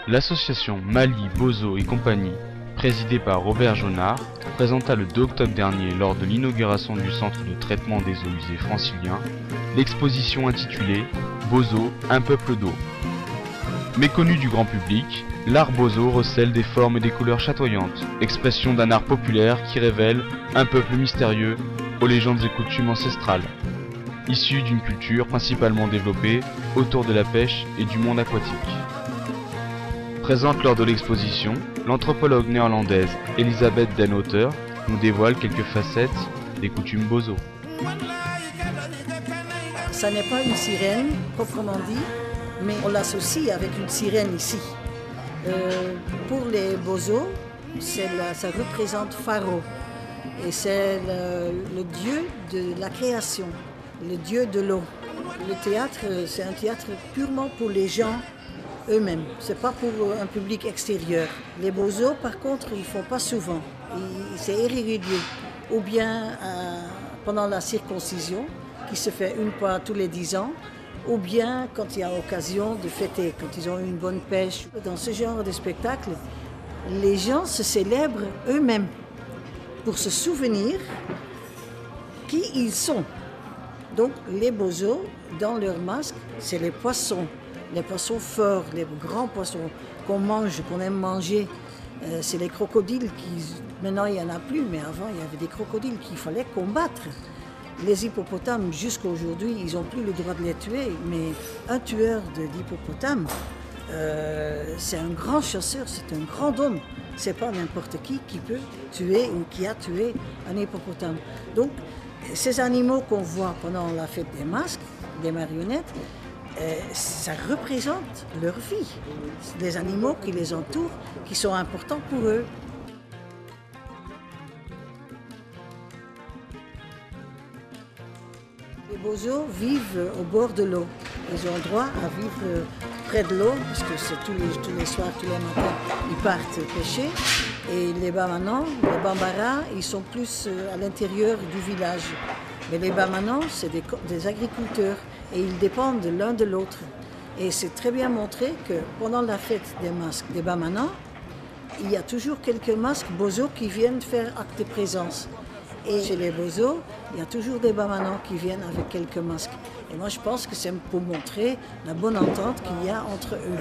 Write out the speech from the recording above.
L'association Mali, Bozo et compagnie, présidée par Robert Jonard, présenta le 2 octobre dernier lors de l'inauguration du centre de traitement des eaux usées francilien l'exposition intitulée Bozo, un peuple d'eau. Méconnu du grand public, l'art Bozo recèle des formes et des couleurs chatoyantes, expression d'un art populaire qui révèle un peuple mystérieux aux légendes et coutumes ancestrales, issu d'une culture principalement développée autour de la pêche et du monde aquatique. Présente lors de l'exposition, l'anthropologue néerlandaise Elisabeth Den Houter nous dévoile quelques facettes des coutumes Bozo. Ça n'est pas une sirène, proprement dit, mais on l'associe avec une sirène ici. Pour les Bozo, ça représente Pharaon. Et c'est le dieu de la création, le dieu de l'eau. Le théâtre, c'est un théâtre purement pour les gens eux-mêmes. C'est pas pour un public extérieur. Les Bozo, par contre, ils font pas souvent. C'est irrégulier. Ou bien pendant la circoncision, qui se fait une fois tous les 10 ans, ou bien quand il y a occasion de fêter, quand ils ont eu une bonne pêche. Dans ce genre de spectacle, les gens se célèbrent eux-mêmes pour se souvenir qui ils sont. Donc les Bozo, dans leur masque, c'est les poissons forts, les grands poissons qu'on mange, qu'on aime manger. C'est les crocodiles qui, maintenant il n'y en a plus, mais avant il y avait des crocodiles qu'il fallait combattre. Les hippopotames, jusqu'à aujourd'hui, ils n'ont plus le droit de les tuer, mais un tueur d'hippopotame, c'est un grand chasseur, c'est un grand homme. C'est pas n'importe qui peut tuer ou qui a tué un hippopotame. Donc, ces animaux qu'on voit pendant la fête des masques, des marionnettes, ça représente leur vie. Les animaux qui les entourent, qui sont importants pour eux. Les Bozo vivent au bord de l'eau. Ils ont droit à vivre près de l'eau, parce que c'est tous les soirs, tous les matins, ils partent pêcher. Et les Bamanans, les Bambara, ils sont plus à l'intérieur du village. Mais les Bamanans, c'est des agriculteurs et ils dépendent l'un de l'autre. Et c'est très bien montré que pendant la fête des masques des Bamanans, il y a toujours quelques masques Bozo qui viennent faire acte de présence. Et chez les Bozo, il y a toujours des Bamanans qui viennent avec quelques masques. Et moi, je pense que c'est pour montrer la bonne entente qu'il y a entre eux.